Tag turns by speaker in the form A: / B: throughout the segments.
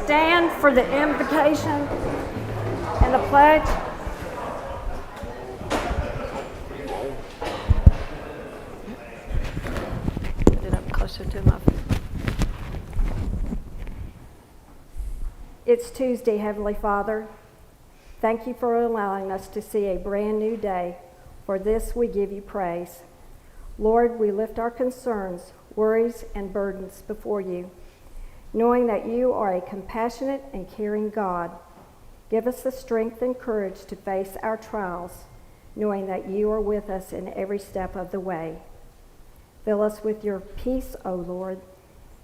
A: stand for the invocation and the pledge? Put it up closer to my. It's Tuesday, Heavenly Father. Thank you for allowing us to see a brand new day. For this we give you praise. Lord, we lift our concerns, worries, and burdens before you, knowing that you are a compassionate and caring God. Give us the strength and courage to face our trials, knowing that you are with us in every step of the way. Fill us with your peace, O Lord,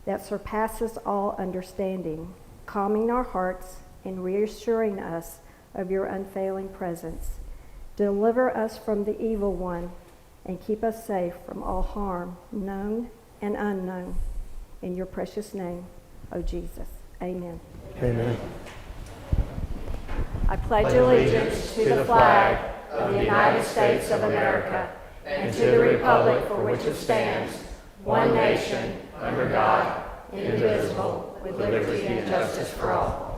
A: that surpasses all understanding, calming our hearts and reassuring us of your unfailing presence. Deliver us from the evil one and keep us safe from all harm, known and unknown. In your precious name, O Jesus. Amen.
B: Amen.
A: I pledge allegiance to the flag of the United States of America and to the republic for which it stands, one nation, under God, indivisible, with liberty and justice for all.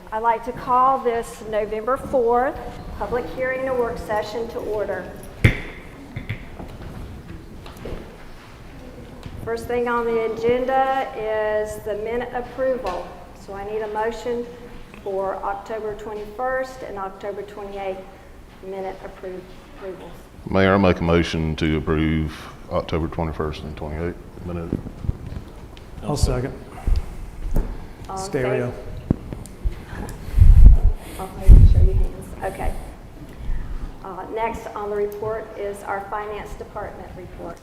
A: I'd like to call this November 4th public hearing and work session to order. First thing on the agenda is the minute approval. So I need a motion for October 21st and October 28th minute approvals.
C: Mayor, I make a motion to approve October 21st and 28th minute.
B: I'll second. Stereo.
A: I'll show you hands. Okay. Next on the report is our Finance Department report.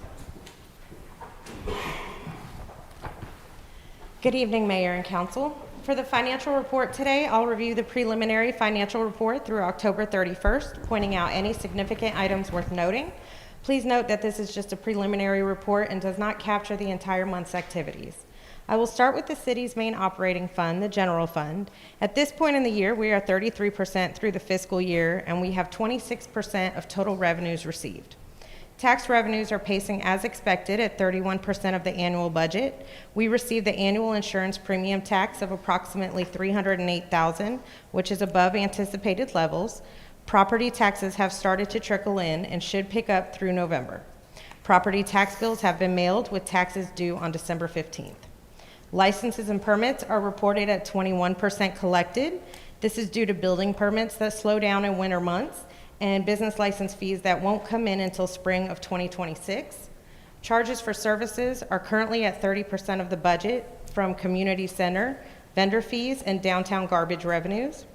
D: Good evening, Mayor and Council. For the financial report today, I'll review the preliminary financial report through October 31st, pointing out any significant items worth noting. Please note that this is just a preliminary report and does not capture the entire month's activities. I will start with the city's main operating fund, the general fund. At this point in the year, we are 33% through the fiscal year, and we have 26% of total revenues received. Tax revenues are pacing as expected at 31% of the annual budget. We received the annual insurance premium tax of approximately $308,000, which is above anticipated levels. Property taxes have started to trickle in and should pick up through November. Property tax bills have been mailed with taxes due on December 15th. Licenses and permits are reported at 21% collected. This is due to building permits that slow down in winter months and business license fees that won't come in until spring of 2026. Charges for services are currently at 30% of the budget from community center, vendor fees, and downtown garbage revenues.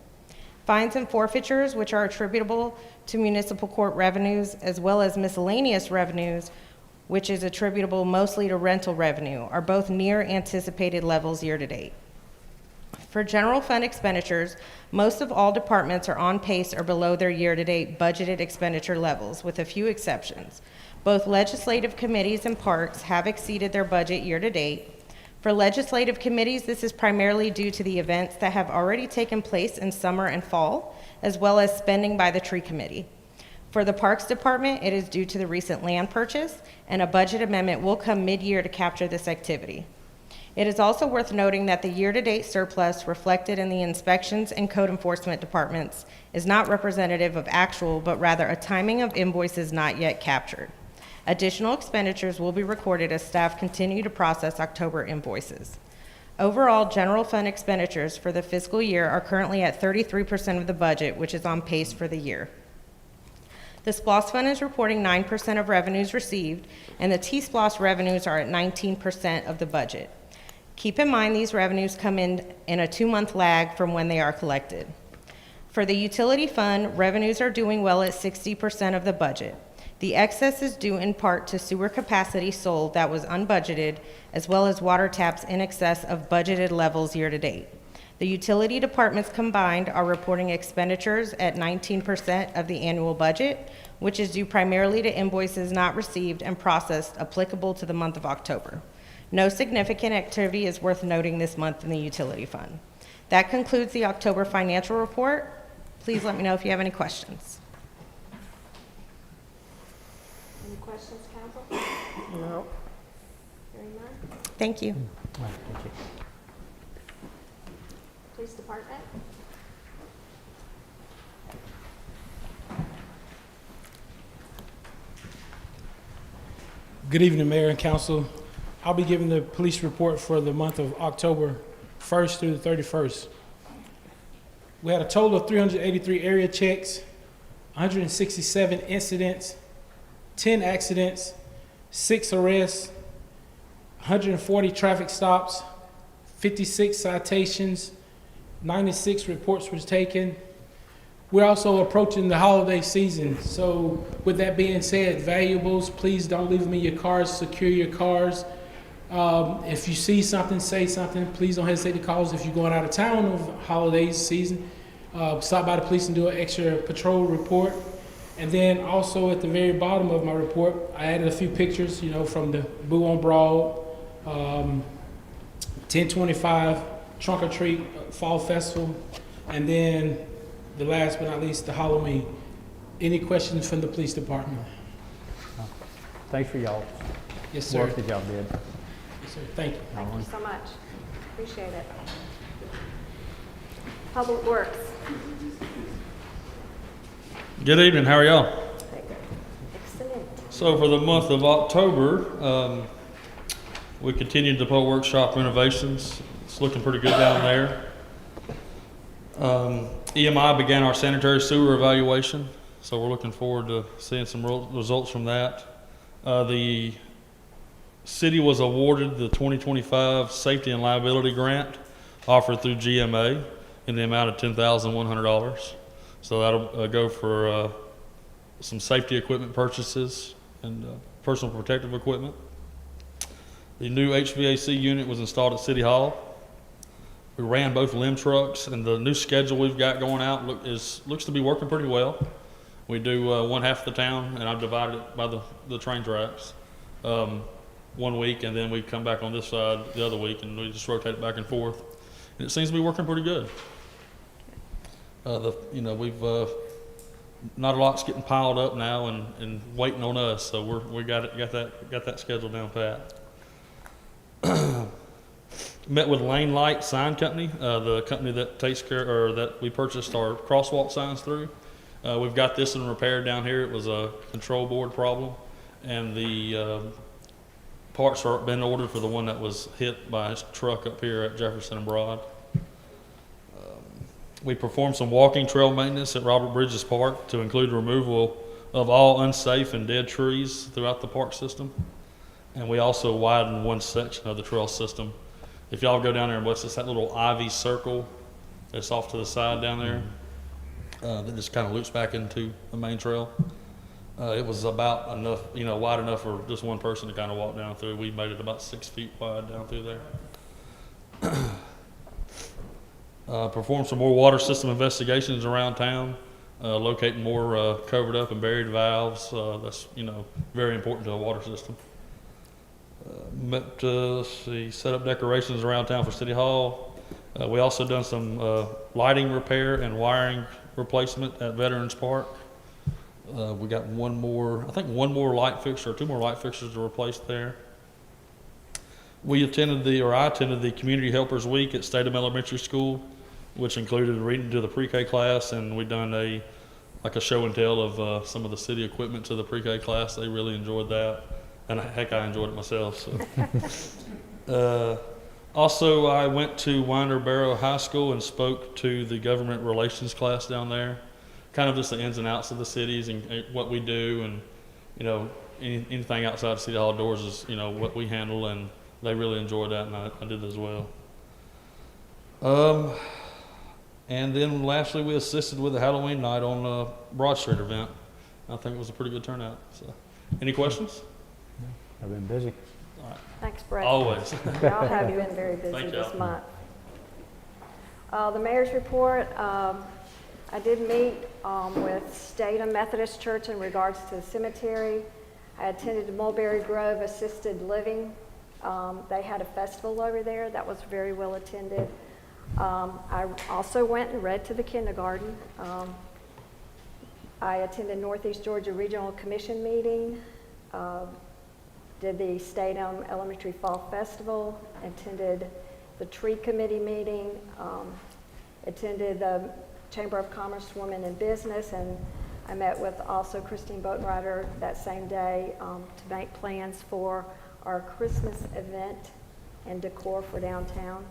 D: Fines and forfeitures, which are attributable to municipal court revenues, as well as miscellaneous revenues, which is attributable mostly to rental revenue, are both near anticipated levels year to date. For general fund expenditures, most of all departments are on pace or below their year-to-date budgeted expenditure levels, with a few exceptions. Both legislative committees and parks have exceeded their budget year-to-date. For legislative committees, this is primarily due to the events that have already taken place in summer and fall, as well as spending by the tree committee. For the Parks Department, it is due to the recent land purchase, and a budget amendment will come mid-year to capture this activity. It is also worth noting that the year-to-date surplus reflected in the inspections and code enforcement departments is not representative of actual, but rather a timing of invoices not yet captured. Additional expenditures will be recorded as staff continue to process October invoices. Overall, general fund expenditures for the fiscal year are currently at 33% of the budget, which is on pace for the year. The SPLOS Fund is reporting 9% of revenues received, and the T-SPLOS revenues are at 19% of the budget. Keep in mind these revenues come in a 2-month lag from when they are collected. For the Utility Fund, revenues are doing well at 60% of the budget. The excess is due in part to sewer capacity sold that was unbudgeted, as well as water taps in excess of budgeted levels year to date. The utility departments combined are reporting expenditures at 19% of the annual budget, which is due primarily to invoices not received and processed applicable to the month of October. No significant activity is worth noting this month in the utility fund. That concludes the October financial report. Please let me know if you have any questions.
A: questions, council?
E: No.
A: Hearing none.
D: Thank you.
A: Police Department?
E: Good evening, Mayor and Council. I'll be giving the police report for the month of October 1st through the 31st. We had a total of 383 area checks, 167 incidents, 10 accidents, 6 arrests, 140 traffic stops, 56 citations, 96 reports were taken. We're also approaching the holiday season, so with that being said, valuables, please don't leave them in your cars, secure your cars. If you see something, say something. Please don't hesitate to call us if you're going out of town over holiday season. Stop by the police and do an extra patrol report. And then also at the very bottom of my report, I added a few pictures, from the Boo on Broad, 1025, Trunk or Treat, Fall Festival, and then the last but not least, the Halloween. Any questions from the police department?
B: Thanks for y'all
E: Yes, sir.
B: work that y'all did.
E: Yes, sir. Thank you.
A: Thank you so much. Appreciate it. Public Works.
F: Good evening, how are y'all?
A: Excellent.
F: So for the month of October, we continued the public workshop renovations. It's looking pretty good down there. EMI began our sanitary sewer evaluation, so we're looking forward to seeing some results from that. The city was awarded the 2025 Safety and Liability Grant offered through GMA in the amount of $10,100. So that'll go for some safety equipment purchases and personal protective equipment. The new HVAC unit was installed at City Hall. We ran both limb trucks, and the new schedule we've got going out looks to be working pretty well. We do one half of the town, and I've divided it by the train tracks. 1 week, and then we come back on this side the other week, and we just rotate it back and forth. And it seems to be working pretty good. We've not a lot's getting piled up now and waiting on us, so we got that schedule down pat. Met with Lane Light Sign Company, the company that takes care, or that we purchased our crosswalk signs through. We've got this one repaired down here. It was a control board problem, and the parts are been ordered for the one that was hit by a truck up here at Jefferson and Broad. We performed some walking trail maintenance at Robert Bridges Park to include removal of all unsafe and dead trees throughout the park system. And we also widened one section of the trail system. If y'all go down there and watch this, that little ivy circle that's off to the side down there, that just kind of loops back into the main trail. It was about enough, wide enough for just one person to kind of walk down through. We made it about 6 feet wide down through there. Performed some more water system investigations around town, locating more covered up and buried valves. That's, very important to a water system. Set up decorations around town for City Hall. We also done some lighting repair and wiring replacement at Veterans Park. We got one more light fixture, or 2 more light fixtures to replace there. I attended the Community Helpers Week at Statham Elementary School, which included reading to the pre-K class, and we done a show and tell of some of the city equipment to the pre-K class. They really enjoyed that, and heck, I enjoyed it myself. So. Also, I went to Winder Barrow High School and spoke to the government relations class down there, kind of just the ins and outs of the cities and what we do, and anything outside of City Hall doors is what we handle, and they really enjoyed that, and I did as well. And then lastly, we assisted with the Halloween night on the Broad Street event. I think it was a pretty good turnout. So, any questions?
B: I've been busy.
F: All right.
A: Thanks, Brett.
F: Always.
A: Y'all have been very busy
F: Thank
A: this
F: y'all.
A: month. The mayor's report, I did meet with Statham Methodist Church in regards to the cemetery. I attended the Mulberry Grove Assisted Living. They had a festival over there that was very well attended. I also went and read to the kindergarten. I attended Northeast Georgia Regional Commission meeting. did the Statham Elementary Fall Festival, attended the Tree Committee meeting, attended the Chamber of Commerce Women in Business, and I met with also Christine Boatwriter that same day to make plans for our Christmas event and decor for downtown.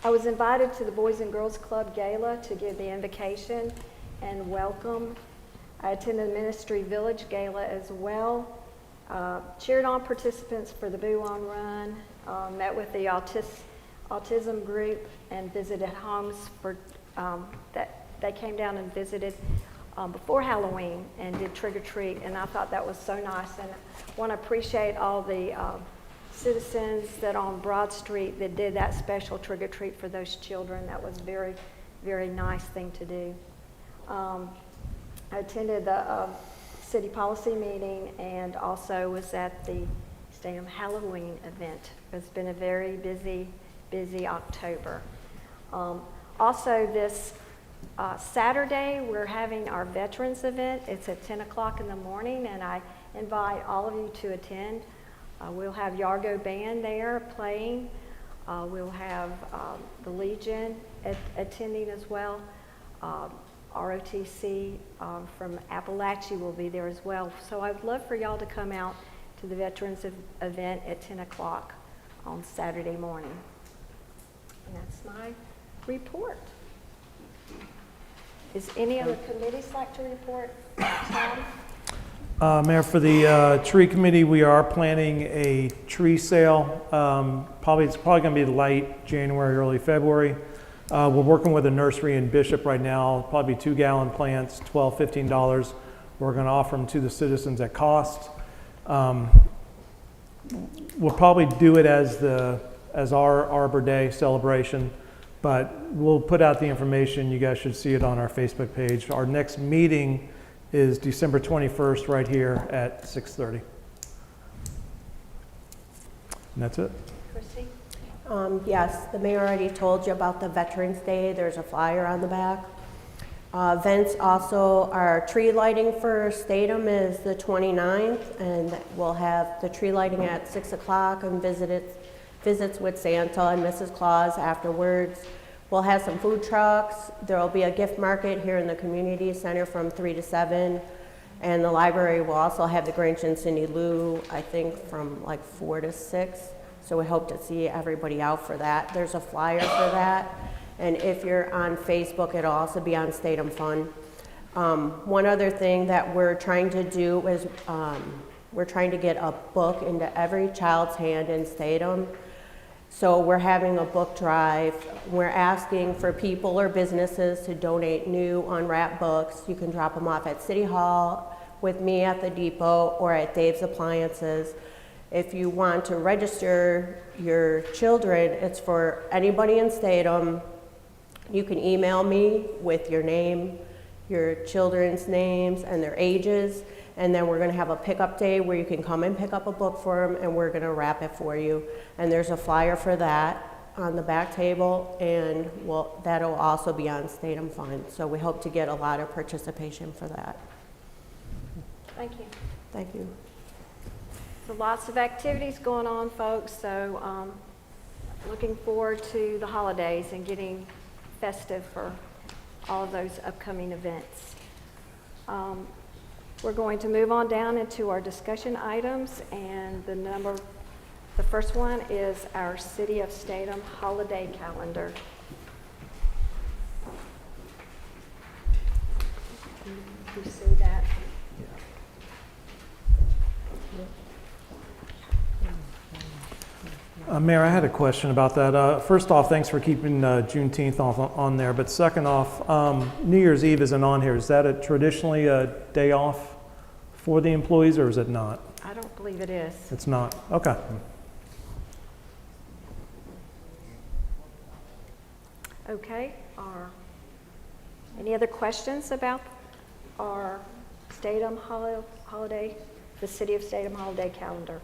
A: I was invited to the Boys and Girls Club Gala to give the invocation and welcome. I attended the Ministry Village Gala as well. Cheered on participants for the Boo On Run, met with the autism group and visited homes for that they came down and visited before Halloween and did trick or treat, and I thought that was so nice. And I want to appreciate all the citizens that on Broad Street that did that special trick or treat for those children. That was very, very nice thing to do. I attended the city policy meeting and also was at the Statham Halloween event. It's been a very busy October. Also this Saturday we're having our veterans event. It's at 10 o'clock in the morning and I invite all of you to attend. We'll have Yargo Band there playing. We'll have the Legion attending as well. ROTC from Appalachia will be there as well. So I'd love for y'all to come out to the Veterans event at 10 o'clock on Saturday morning. And that's my report. Is any other committees like to report? Tom?
G: Mayor, for the tree committee, we are planning a tree sale. It's probably going to be late January, early February. We're working with a nursery in Bishop right now, probably 2-gallon plants, $12, $15. We're going to offer them to the citizens at cost. We'll probably do it as our Arbor Day celebration, but we'll put out the information. You guys should see it on our Facebook page. Our next meeting is December 21st right here at 6:30. And that's it.
A: Chrissy?
H: Yes, the mayor already told you about the Veterans Day. There's a flyer on the back. Events also, our tree lighting for Statham is the 29th, and we'll have the tree lighting at 6 o'clock and visits with Santa and Mrs. Claus afterwards. We'll have some food trucks. There will be a gift market here in the community center from 3 to 7. And the library will also have the Grinch and Cindy Lou, I think, from like 4 to 6. So we hope to see everybody out for that. There's a flyer for that. And if you're on Facebook, it'll also be on Statham Fun. One other thing that we're trying to do is we're trying to get a book into every child's hand in Statham. So we're having a book drive. We're asking for people or businesses to donate new unwrapped books. You can drop them off at City Hall, with me at the depot, or at Dave's Appliances. If you want to register your children, it's for anybody in Statham. You can email me with your name, your children's names, and their ages. And then we're going to have a pickup day where you can come and pick up a book for them, and we're going to wrap it for you. And there's a flyer for that on the back table, and that'll also be on Statham Fund. So we hope to get a lot of participation for that.
A: Thank you.
H: Thank you.
A: So lots of activities going on, folks. So looking forward to the holidays and getting festive for all of those upcoming events. We're going to move on down into our discussion items, and the first one is our City of Statham holiday calendar. You see that?
G: Mayor, I had a question about that. First off, thanks for keeping Juneteenth on there. But second off, New Year's Eve isn't on here. Is that traditionally a day off for the employees, or is it not?
A: I don't believe it is.
G: It's not. Okay.
A: Okay. Any other questions about our Statham holiday, the City of Statham holiday calendar?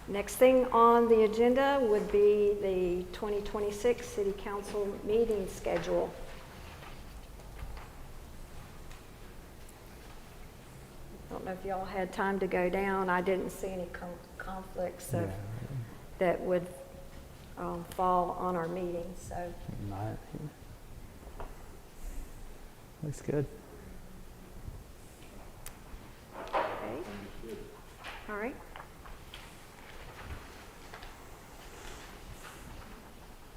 A: Next thing on the agenda would be the 2026 City Council meeting schedule. I don't know if y'all had time to go down. I didn't see any conflicts of, that would fall on our meeting, so.
B: Looks good.
A: Okay. All right.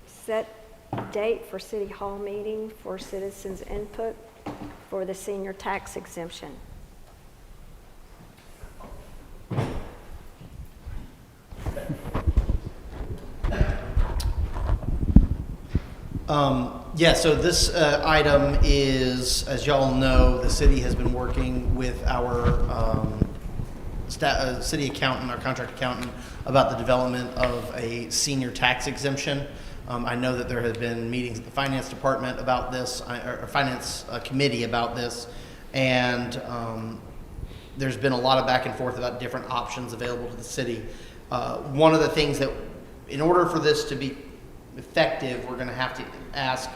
A: Set date for City Hall meeting for citizens' input for the senior tax exemption.
I: Yeah, so this item is, as y'all know, the city has been working with our city accountant, our contract accountant, about the development of a senior tax exemption. I know that there have been meetings at the finance department about this, or finance committee about this, and there's been a lot of back and forth about different options available to the city. One of the things that, in order for this to be effective, we're going to have to ask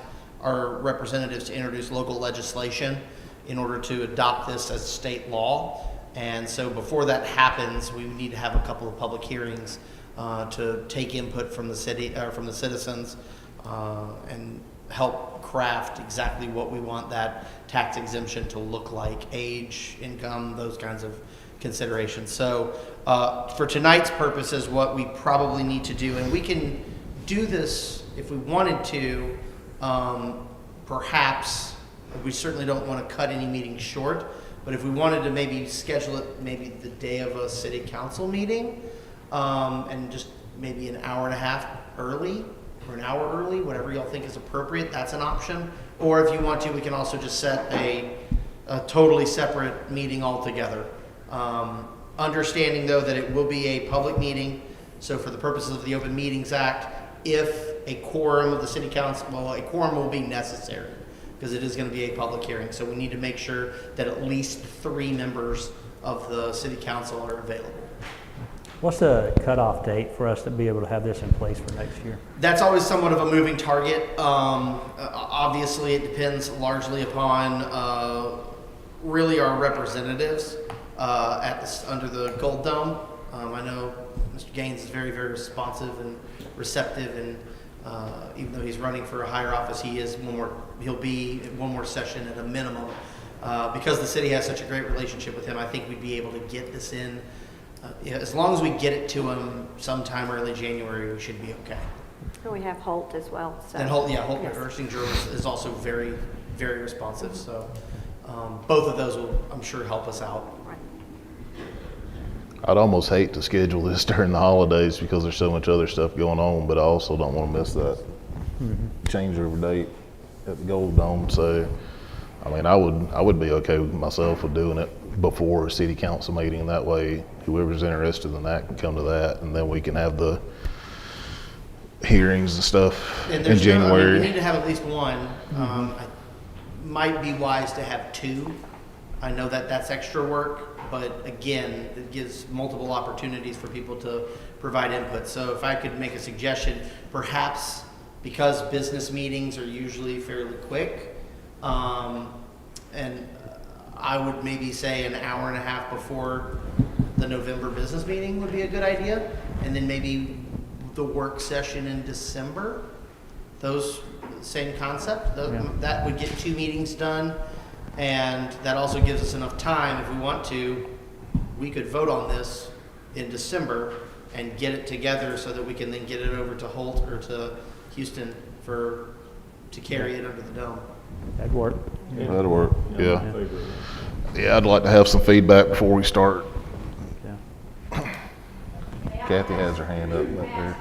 I: our representatives to introduce local legislation in order to adopt this as state law. And so before that happens, we need to have a couple of public hearings to take input from the city, from the citizens, and help craft exactly what we want that tax exemption to look like: age, income, those kinds of considerations. So for tonight's purposes, what we probably need to do, and we can do this if we wanted to, perhaps, we certainly don't want to cut any meetings short, but if we wanted to maybe schedule it maybe the day of a city council meeting, and just maybe an hour and a half early, or an hour early, whatever y'all think is appropriate, that's an option. Or if you want to, we can also just set a totally separate meeting altogether. Understanding though that it will be a public meeting, so for the purposes of the Open Meetings Act, if a quorum of the city council, well, a quorum will be necessary because it is going to be a public hearing. So we need to make sure that at least 3 members of the city council are available.
B: What's the cutoff date for us to be able to have this in place for next year?
I: That's always somewhat of a moving target. Obviously, it depends largely upon really our representatives under the Gold Dome. I know Mr. Gaines is very, very responsive and receptive, and even though he's running for a higher office, he'll be at one more session at a minimum. Because the city has such a great relationship with him, I think we'd be able to get this in. As long as we get it to him sometime early January, we should be okay.
A: And we have Holt as well. So.
I: And Holt,
A: Yes.
I: Ersinger is also very, very responsive. So both of those will, I'm sure, help us out.
A: Right.
C: I'd almost hate to schedule this during the holidays because there's so much other stuff going on, but I also don't want to miss that changeover date at the Gold Dome. So, I mean, I would be okay with myself with doing it before a city council meeting. That way, whoever's interested in that can come to that, and then we can have the hearings and stuff
I: And
C: in January.
I: we need to have at least one. It might be wise to have 2. I know that that's extra work, but again, it gives multiple opportunities for people to provide input. So if I could make a suggestion, perhaps because business meetings are usually fairly quick, and I would maybe say an hour and a half before the November business meeting would be a good idea, and then maybe the work session in December. Those same concept. That would get 2 meetings done, and that also gives us enough time if we want to. We could vote on this in December and get it together so that we can then get it over to Holt or to Houston to carry it under the dome.
B: That'd work.
C: That'll work. Yeah. Yeah, I'd like to have some feedback before we start.
B: Yeah.
C: Kathy has her hand up back there.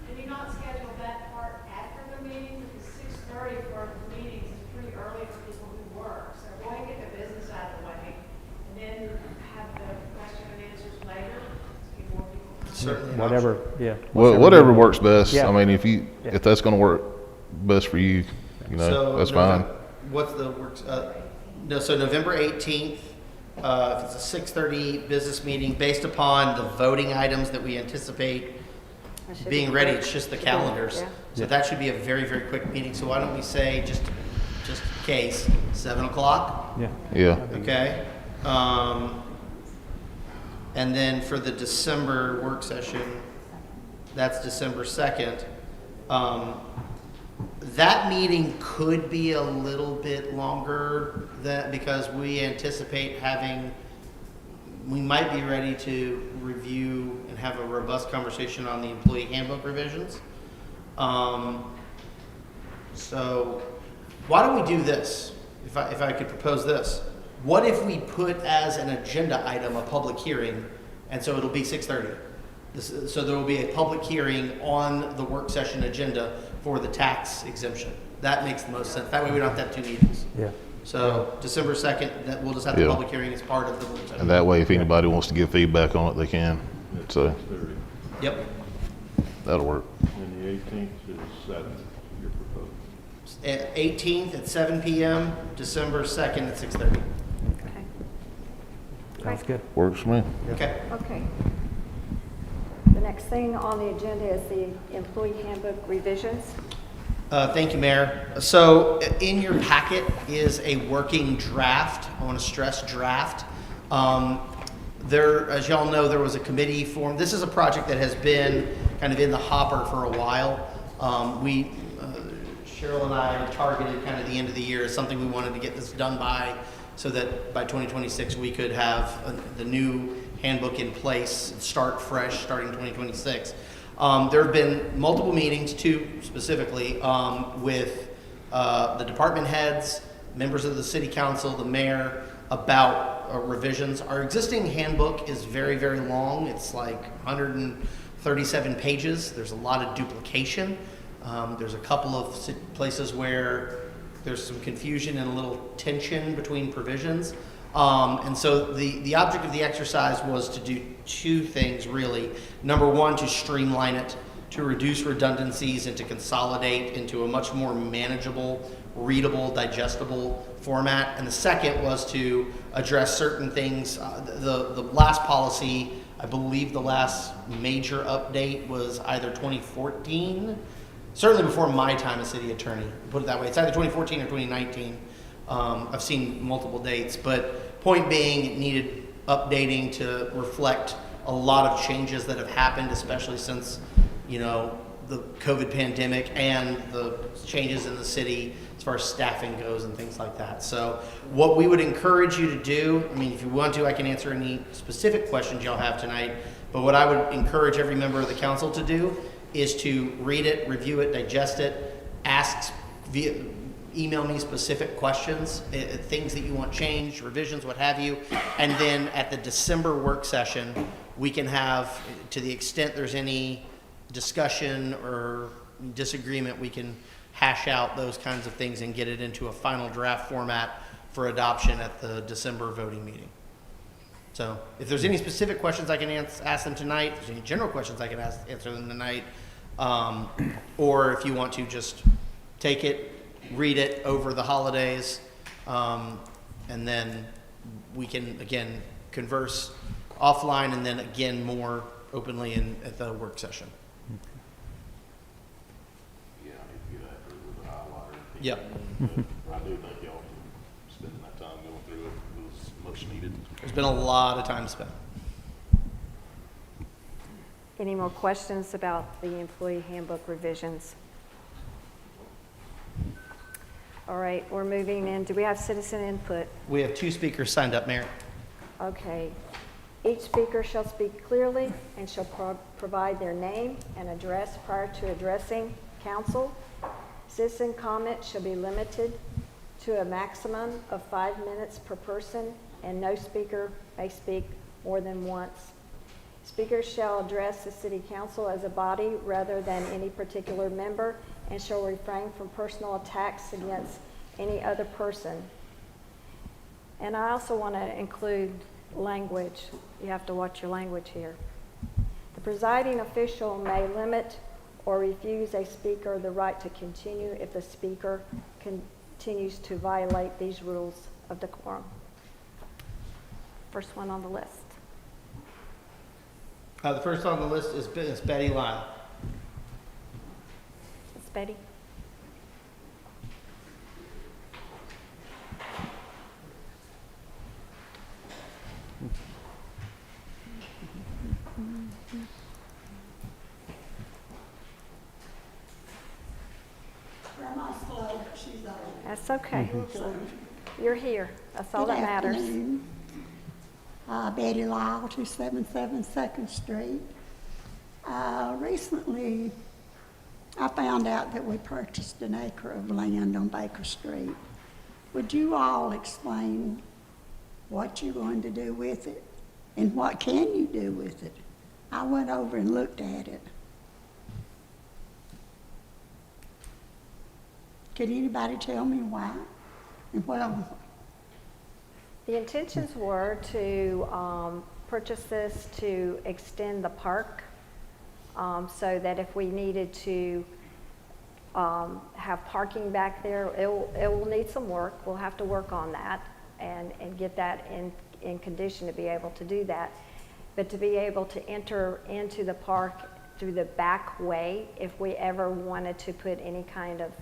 J: Can you not schedule that part after the meeting? Because 6:30 for the meetings is pretty early for people who work. So go ahead and get the business out of the way, and then have the question and answers later. To give more people time.
I: Certainly. an
B: Whatever, yeah.
C: Well, whatever works best.
B: Yeah.
C: I mean, if that's going to work best for you,
I: So
C: that's fine.
I: What's the works? No, so November 18th if it's a 6:30 business meeting, based upon the voting items that we anticipate
A: That should
I: being
A: be
I: ready,
A: quick.
I: it's just the
A: Should be,
I: calendars.
A: yeah.
I: So that should be a very, very quick meeting. So why don't we say, just in case, 7 o'clock?
B: Yeah.
C: Yeah.
I: Okay. And then for the December work session, that's December 2nd. That meeting could be a little bit longer because we anticipate we might be ready to review and have a robust conversation on the employee handbook revisions. So why don't we do this? If I could propose this. What if we put as an agenda item a public hearing, and so it'll be 6:30? So there will be a public hearing on the work session agenda for the tax exemption. That makes the most sense. That way we don't have to have two meetings.
B: Yeah.
I: So December 2nd, we'll just have the
C: Yeah.
I: public hearing as part of the work session.
C: And that way, if anybody wants to give feedback on it, they can. So
I: Yep.
C: that'll work.
K: And the 18th is 7, you're proposing.
I: 18th at 7 p.m., December 2nd at 6:30.
A: Okay.
B: Sounds good.
C: Works for me.
I: Okay.
A: Okay. The next thing on the agenda is the employee handbook revisions.
I: Thank you, Mayor. So in your packet is a working draft. I want to stress draft. As y'all know, there was a committee formed. This is a project that has been kind of in the hopper for a while. Cheryl and I targeted kind of the end of the year as something we wanted to get this done by, so that by 2026 we could have the new handbook in place, start fresh, starting 2026. There have been multiple meetings, two specifically, with the department heads, members of the city council, the mayor, about revisions. Our existing handbook is very, very long. It's like 137 pages. There's a lot of duplication. There's a couple of places where there's some confusion and a little tension between provisions. And so the object of the exercise was to do two things, really. Number one, to streamline it, to reduce redundancies, and to consolidate into a much more manageable, readable, digestible format. And the second was to address certain things. The last policy, I believe the last major update was either 2014, certainly before my time as city attorney, put it that way. It's either 2014 or 2019. I've seen multiple dates, but point being, it needed updating to reflect a lot of changes that have happened, especially since, the COVID pandemic and the changes in the city as far as staffing goes and things like that. So what we would encourage you to do, if you want to, I can answer any specific questions y'all have tonight, but what I would encourage every member of the council to do is to read it, review it, digest it, email me specific questions, things that you want changed, revisions, what have you. And then at the December work session, we can have, to the extent there's any discussion or disagreement, we can hash out those kinds of things and get it into a final draft format for adoption at the December voting meeting. So if there's any specific questions, I can ask them tonight. If there's any general questions, I can answer them tonight. Or if you want to just take it, read it over the holidays, and then we can, again, converse offline and then again more openly at the work session.
K: Yeah, I need to get after it with a highlighter.
I: Yep.
K: I do thank y'all for spending that time going through it. It was much needed.
I: There's been a lot of time spent.
A: Any more questions about the employee handbook revisions? All right, we're moving in. Do we have citizen input?
I: We have 2 speakers signed up, Mayor.
A: Okay. Each speaker shall speak clearly and shall provide their name and address prior to addressing council. Citizen comment shall be limited to a maximum of 5 minutes per person, and no speaker may speak more than once. Speakers shall address the city council as a body rather than any particular member, and shall refrain from personal attacks against any other person. And I also want to include language. You have to watch your language here. The presiding official may limit or refuse a speaker the right to continue if the speaker continues to violate these rules of decorum. first one on the list?
I: The first on the list is Betty Lyle.
A: It's Betty.
L: Grandma's slow, but she's old.
A: That's okay.
L: So,
A: You're here. That's all
L: good
A: that matters.
L: afternoon. Betty Lyle, 277 2nd Street. Recently, I found out that we purchased an acre of land on Baker Street. Would you all explain what you're going to do with it and what can you do with it? I went over and looked at it. Can anybody tell me why? And well,
A: The intentions were to purchase this to extend the park so that if we needed to have parking back there, it will need some work. We'll have to work on that and get that in condition to be able to do that. But to be able to enter into the park through the back way, if we ever wanted to put any kind of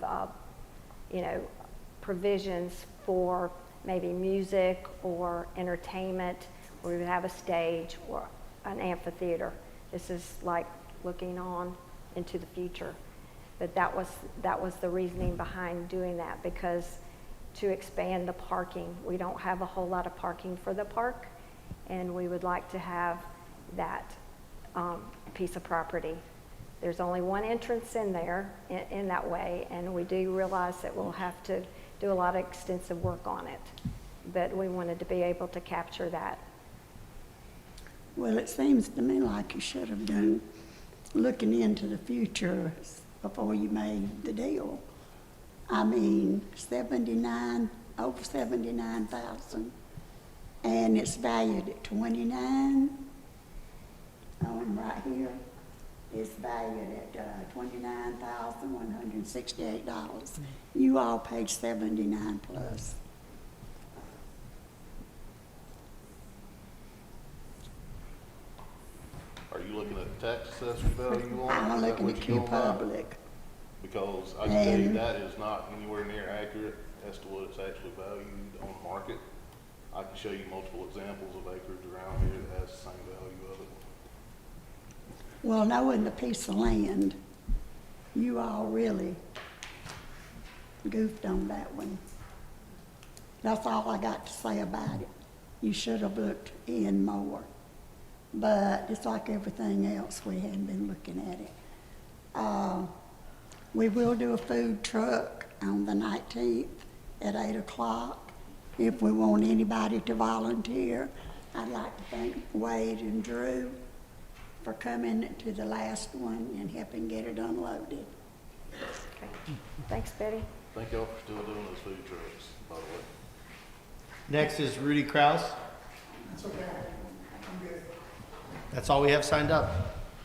A: provisions for maybe music or entertainment, we would have a stage or an amphitheater. This is like looking on into the future. But that was the reasoning behind doing that, because to expand the parking, we don't have a whole lot of parking for the park, and we would like to have that piece of property. There's only one entrance in there in that way, and we do realize that we'll have to do a lot of extensive work on it, but we wanted to be able to capture that.
L: well, it seems to me like you should have done looking into the future before you made the deal. I mean, over 79,000, and it's valued at 29. Right here, it's valued at $29,168. You all paid 79 plus.
K: Are you looking at the tax assessment value on it?
L: I'm
K: Is that
L: looking
K: what
L: at
K: you're
L: Q
K: going by?
L: Public.
K: Because I can tell you
L: And-
K: that is not anywhere near accurate as to what it's actually valued on the market. I can show you multiple examples of acreage around here that has the same value of it.
L: Well, knowing the piece of land, you all really goofed on that one. That's all I got to say about it. You should have looked in more. But it's like everything else, we hadn't been looking at it. We will do a food truck on the 19th at 8 o'clock. If we want anybody to volunteer, I'd like to thank Wade and Drew for coming to the last one and helping get it unloaded.
A: Okay. Thanks, Betty.
K: Thank y'all for still doing those food trucks, by the way.
I: Next is Rudy Kraus.
L: That's okay. I'm good.
I: That's all we have signed up.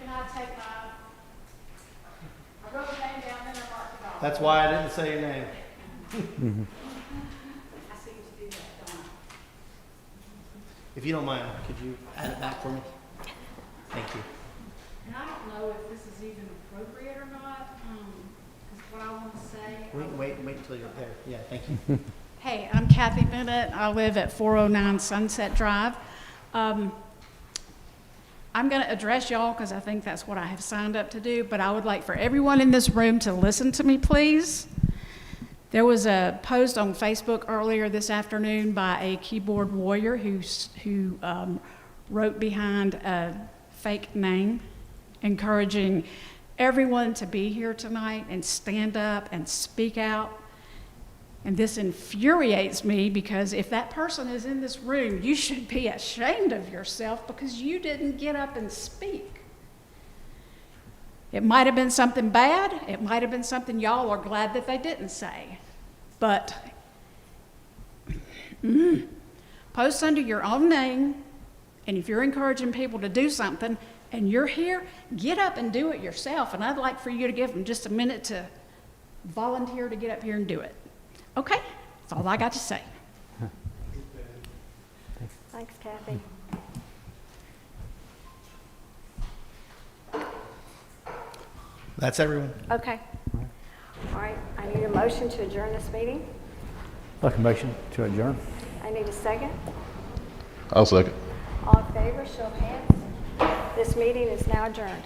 J: Can I take I wrote your name down, then I marked it off.
I: That's why I didn't say your name.
J: I see you do that, don't I?
I: If you don't mind, could you add it back for me? Thank you.
J: And I don't know if this is even appropriate or not, is what I want to say.
I: Wait until you're there. Yeah, thank you.
J: Hey, I'm Kathy Bennett. I live at 409 Sunset Drive. I'm going to address y'all because I think that's what I have signed up to do, but I would like for everyone in this room to listen to me, please. There was a post on Facebook earlier this afternoon by a keyboard warrior who wrote behind a fake name, encouraging everyone to be here tonight and stand up and speak out. And this infuriates me because if that person is in this room, you should be ashamed of yourself because you didn't get up and speak. It might have been something bad. It might have been something y'all are glad that they didn't say. But post under your own name, and if you're encouraging people to do something and you're here, get up and do it yourself. And I'd like for you to give them just a minute to volunteer to get up here and do it. Okay, that's all I got to say.
A: Thanks, Kathy.
I: That's everyone.
A: Okay. All right, I need a motion to adjourn this meeting.
B: Like a motion to adjourn.
A: I need a second.
C: I'll second.
A: All in favor, show of hands. This meeting is now adjourned.